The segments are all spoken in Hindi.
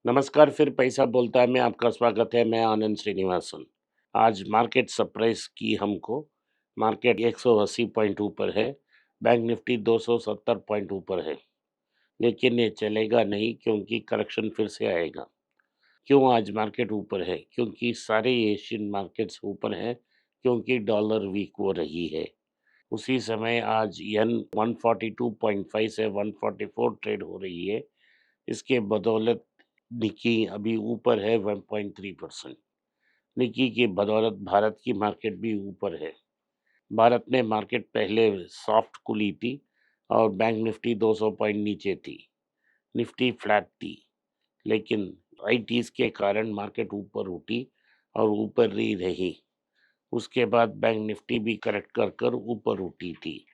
नमस्कार, फिर पैसा बोलता है में आपका स्वागत है। मैं आनंद श्रीनिवासन। आज मार्केट सरप्राइज की हमको। मार्केट 180 पॉइंट ऊपर है। बैंक निफ्टी 270 पॉइंट ऊपर है। लेकिन ये चलेगा नहीं क्योंकि करेक्शन फिर से आएगा। क्यों आज मार्केट ऊपर है? क्योंकि सारे एशियन मार्केट्स ऊपर हैं, क्योंकि डॉलर वीक हो रही है। उसी समय आज यन 142.5 से 144 ट्रेड हो रही है। इसके बदौलत निकी अभी ऊपर है 1.3%। निकी की बदौलत भारत की मार्केट भी ऊपर है। भारत में मार्केट पहले सॉफ्ट खुली थी और बैंक निफ्टी 200 पॉइंट नीचे थी। निफ्टी फ्लैट थी, लेकिन आईटीज के कारण मार्केट ऊपर उठी और ऊपर ही रही। उसके बाद बैंक निफ्टी भी करेक्ट कर कर ऊपर उठी थी,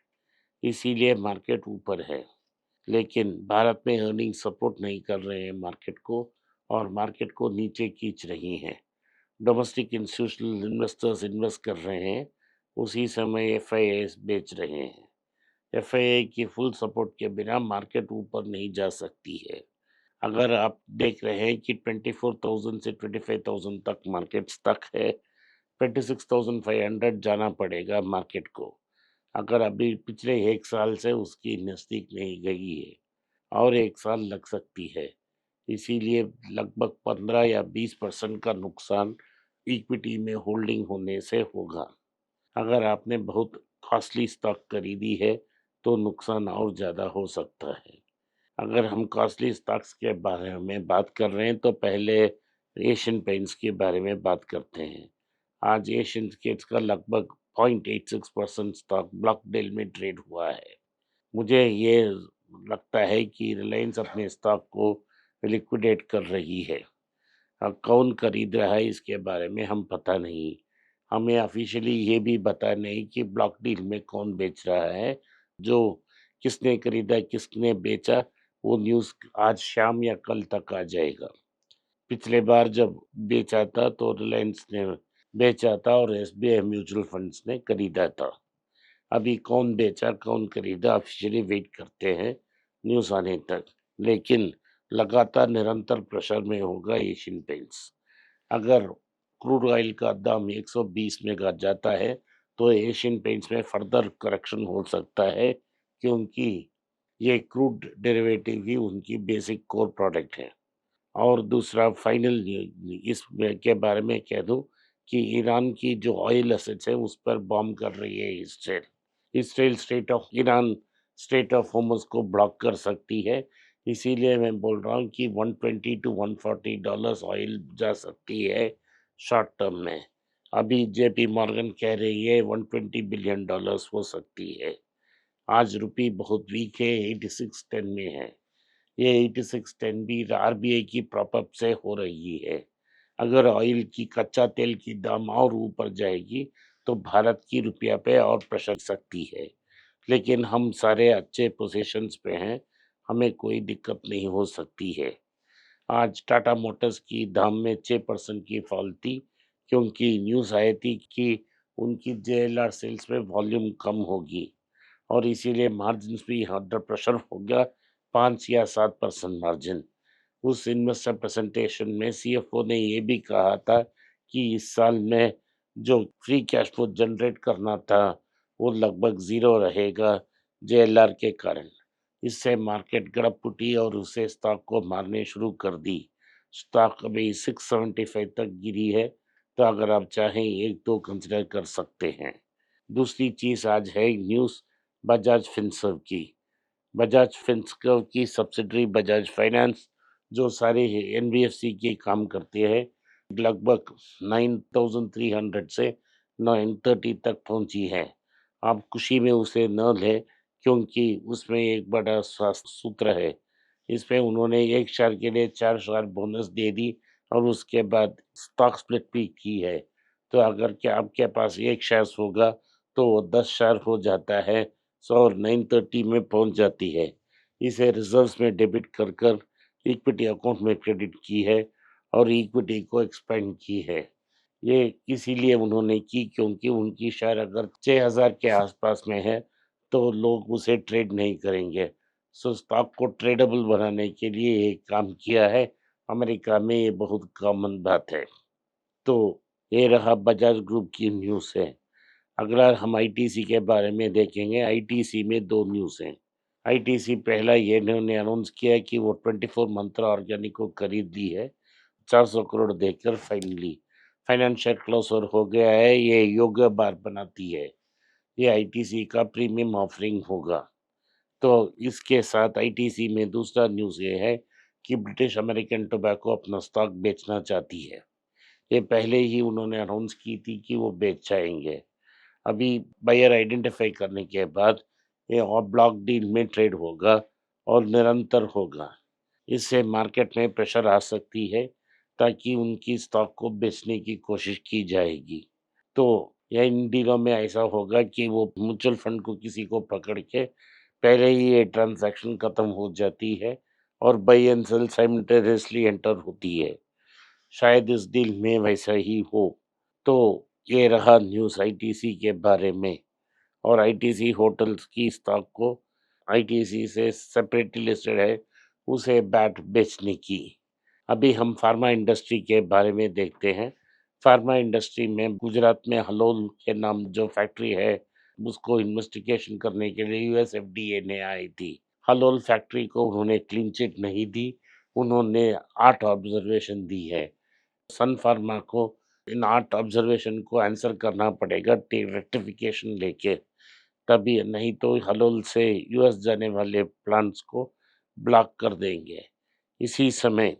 इसीलिए मार्केट ऊपर है। लेकिन भारत में अर्निंग सपोर्ट नहीं कर रहे हैं मार्केट को, और मार्केट को नीचे खींच रही हैं। डोमेस्टिक इंस्टीट्यूशनल इन्वेस्टर्स इन्वेस्ट कर रहे हैं, उसी समय एफआईआई बेच रहे हैं। एफआईआई की फुल सपोर्ट के बिना मार्केट ऊपर नहीं जा सकती है। अगर आप देख रहे हैं कि 24,000 से 25,000 तक मार्केट तक है, 26,500 जाना पड़ेगा मार्केट को। अगर अभी पिछले एक साल से उसकी नज़दीक नहीं गई है, और एक साल लग सकती है। इसीलिए लगभग 15 या 20% का नुकसान इक्विटी में होल्डिंग होने से होगा। अगर आपने बहुत कॉस्टली स्टॉक खरीदी है तो नुकसान और ज़्यादा हो सकता है। अगर हम कॉस्टली स्टॉक्स के बारे में बात कर रहे हैं तो पहले एशियन पेंट्स के बारे में बात करते हैं। आज एशियन पेंट्स का लगभग 0.86% स्टॉक ब्लॉक डील में ट्रेड हुआ है। मुझे ये लगता है कि रिलायंस अपने स्टॉक को लिक्विडेट कर रही है। अब कौन खरीद रहा है इसके बारे में हम पता नहीं। हमें ऑफिशियली ये भी पता नहीं कि ब्लॉक डील में कौन बेच रहा है। जो किसने खरीदा किसने बेचा, वो न्यूज़ आज शाम या कल तक आ जाएगा। पिछले बार जब बेचा था तो रिलायंस ने बेचा था और एसबीआई म्यूचुअल फंड्स ने खरीदा था। अभी कौन बेचा कौन खरीदा ऑफिशियली वेट करते हैं न्यूज़ आने तक। लेकिन लगातार निरंतर प्रेशर में होगा एशियन पेंट्स। अगर क्रूड ऑयल का दाम 120 में जाता है तो एशियन पेंट्स में फर्दर करेक्शन हो सकता है, क्योंकि ये क्रूड डेरिवेटिव ही उनकी बेसिक कोर प्रोडक्ट है। और दूसरा फाइनल इस के बारे में कह दूं कि ईरान की जो ऑयल एसेट्स है उस पर बॉम्ब कर रही है Israel. Israel state of Iran state of Hormuz को ब्लॉक कर सकती है। इसीलिए मैं बोल रहा हूँ कि 120 टू 140 डॉलर्स ऑयल जा सकती है शॉर्ट टर्म में। अभी जेपी मॉर्गन कह रही है 120 बिलियन डॉलर्स हो सकती है। आज रुपी बहुत वीक है, 86.10 में है। ये 86.10 भी आरबीआई की प्रॉपअप से हो रही है। अगर ऑयल की कच्चा तेल की दाम और ऊपर जाएगी तो भारत की रुपया पे और प्रेशर सकती है। लेकिन हम सारे अच्छे पोजीशंस पे हैं, हमें कोई दिक्कत नहीं हो सकती है। आज टाटा मोटर्स की दाम में 6% की फॉल थी, क्योंकि न्यूज़ आई थी कि उनकी जेएलआर सेल्स में वॉल्यूम कम होगी, और इसीलिए मार्जिन्स भी अंडर प्रेशर हो गया। 5 या 7% मार्जिन। उस इन्वेस्टर प्रेजेंटेशन में सीएफओ ने ये भी कहा था कि इस साल में जो फ्री कैश फ्लो जनरेट करना था वो लगभग ज़ीरो रहेगा जेएलआर के कारण। इससे मार्केट गड़प उठी और उसे स्टॉक को मारने शुरू कर दी। स्टॉक अभी 675 तक गिरी है, तो अगर आप चाहें एक दो कंसिडर कर सकते हैं। दूसरी चीज़ आज है न्यूज़ बजाज फिनसर्व की। बजाज फिनसर्व की सब्सिडरी बजाज फाइनेंस, जो सारे एनबीएफसी के काम करते हैं, लगभग 9,300 से 930 तक पहुंची है। आप खुशी में उसे न लें, क्योंकि उसमें एक बड़ा स्वास्थ्य सूत्र है। इसमें उन्होंने एक शेयर के लिए 4 शेयर बोनस दे दी और उसके बाद स्टॉक स्प्लिट भी की है। तो अगर क्या आपके पास एक शेयर होगा तो वो 10 शेयर हो जाता है, 100 और 930 में पहुंच जाती है। इसे रिजर्व्स में डेबिट कर कर इक्विटी अकाउंट में क्रेडिट की है और इक्विटी को एक्सपेंड की है। ये इसीलिए उन्होंने की क्योंकि उनकी शेयर अगर 6,000 के आसपास में है तो लोग उसे ट्रेड नहीं करेंगे। सो स्टॉक को ट्रेडेबल बनाने के लिए एक काम किया है अमेरिका में ये बहुत कॉमन बात है। तो ये रहा बजाज ग्रुप की न्यूज़ है। अगर हम आईटीसी के बारे में देखेंगे, आईटीसी में 2 न्यूज़ हैं। आईटीसी पहला ये इन्होंने अनाउंस किया है कि वो 24 मंत्रा ऑर्गेनिक को खरीद ली है, 400 करोड़ देकर फाइनली। फाइनेंशियल क्लोज़र हो गया है, ये योग्य बार बनाती है। ये आईटीसी का प्रीमियम ऑफरिंग होगा। तो इसके साथ आईटीसी में दूसरा न्यूज़ ये है कि ब्रिटिश अमेरिकन टोबैको अपना स्टॉक बेचना चाहती है। ये पहले ही उन्होंने अनाउंस की थी कि वो बेच जाएँगे। अभी बायर आइडेंटिफाई करने के बाद ये और ब्लॉक डील में ट्रेड होगा और निरंतर होगा। इससे मार्केट में प्रेशर आ सकती है ताकि उनकी स्टॉक को बेचने की कोशिश की जाएगी। तो या इन दिनों में ऐसा होगा कि वो म्यूचुअल फंड को किसी को पकड़ के पहले ही ये ट्रांजैक्शन खत्म हो जाती है और buy and sell simultaneously enter होती है। शायद इस डील में वैसा ही हो। तो ये रहा न्यूज़ आईटीसी के बारे में। और आईटीसी होटल्स की स्टॉक को आईटीसी से सेपरेटली लिस्टेड है, उसे बाट बेचने की। अभी हम फार्मा इंडस्ट्री के बारे में देखते हैं। फार्मा इंडस्ट्री में गुजरात में हलोल के नाम जो फैक्ट्री है, उसको इन्वेस्टिगेशन करने के लिए यूएस एफडीए ने आई थी। हलोल फैक्ट्री को उन्होंने क्लीन चिट नहीं दी, उन्होंने 8 ऑब्जर्वेशन दी है। सन फार्मा को इन 8 ऑब्जर्वेशन को आंसर करना पड़ेगा रेक्टिफिकेशन लेके, तभी, नहीं तो हलोल से यूएस जाने वाले प्लांट्स को ब्लॉक कर देंगे। इसी समय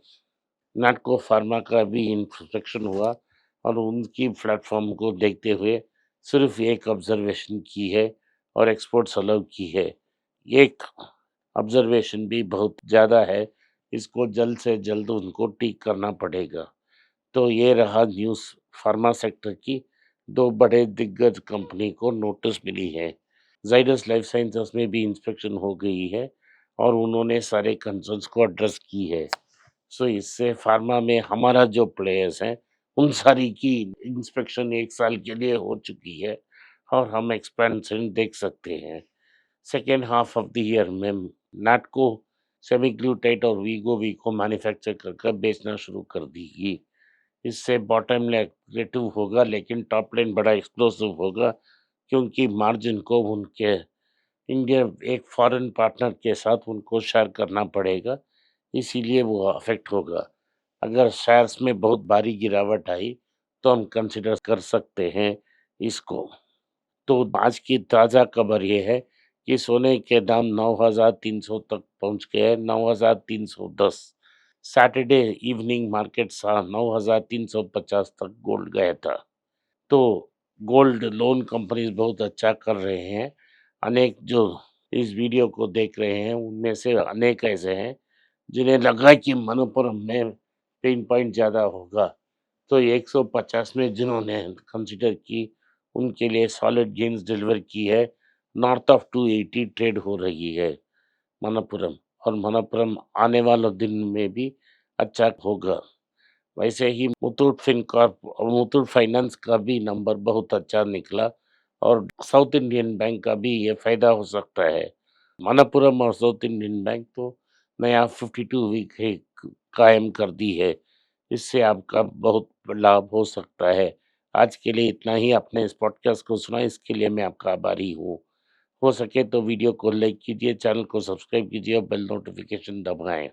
नाटको फार्मा का भी इंस्पेक्शन हुआ और उनकी प्लेटफॉर्म को देखते हुए सिर्फ एक ऑब्जर्वेशन की है और एक्सपोर्ट्स अलाउ की है। एक ऑब्जर्वेशन भी बहुत ज़्यादा है, इसको जल्द से जल्द उनको ठीक करना पड़ेगा। तो ये रहा न्यूज़ फार्मा सेक्टर की। 2 बड़े दिग्गज कंपनी को नोटिस मिली है। ज़ाइडस लाइफ साइंसेज़ में भी इंस्पेक्शन हो गई है और उन्होंने सारे कंसर्न्स को एड्रेस की है। सो इससे फार्मा में हमारा जो प्लेयर्स हैं, उन सारी की इंस्पेक्शन 1 साल के लिए हो चुकी है और हम एक्सपेंशन देख सकते हैं। Second half of the year में नैटको सेमीग्लूटाइड और वीगोवी को मैन्युफैक्चर कर कर बेचना शुरू कर देगी। इससे बॉटम लाइन नेगेटिव होगा लेकिन टॉप लाइन बड़ा एक्सप्लोसिव होगा, क्योंकि मार्जिन को उनके इंडिया एक फॉरेन पार्टनर के साथ उनको शेयर करना पड़ेगा, इसीलिए वो अफेक्ट होगा। अगर शेयर्स में बहुत भारी गिरावट आई तो हम कंसिडर कर सकते हैं इसको। तो आज की ताज़ा खबर ये है कि सोने के दाम 9,300 तक पहुंच गए हैं, 9,310। सैटरडे इवनिंग मार्केट 9,350 तक गोल्ड गया था। तो गोल्ड लोन कंपनीज बहुत अच्छा कर रहे हैं। अनेक जो इस वीडियो को देख रहे हैं उनमें से अनेक ऐसे हैं जिन्हें लगा कि मनोपुरम में पेन पॉइंट ज़्यादा होगा, तो 150 में जिन्होंने कंसिडर की उनके लिए सॉलिड गेन्स डिलीवर की है। नॉर्थ ऑफ 280 ट्रेड हो रही है मनोपुरम, और मनोपुरम आने वाले दिन में भी अच्छा होगा। वैसे ही मुथूट फिनकॉर्प और मुथूट फाइनेंस का भी नंबर बहुत अच्छा निकला और साउथ इंडियन बैंक का भी ये फायदा हो सकता है। मनप्पुरम और साउथ इंडियन बैंक तो नया 52 वीक है कायम कर दी है, इससे आपका बहुत लाभ हो सकता है। आज के लिए इतना ही। आपने इस पॉडकास्ट को सुना, इसके लिए मैं आपका आभारी हूँ। हो सके तो वीडियो को लाइक कीजिए, चैनल को सब्सक्राइब कीजिए और बेल नोटिफिकेशन दबाएं।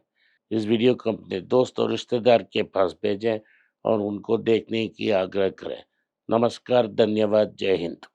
इस वीडियो को अपने दोस्त और रिश्तेदार के पास भेजें और उनको देखने की आग्रह करें। नमस्कार, धन्यवाद, जय हिंद।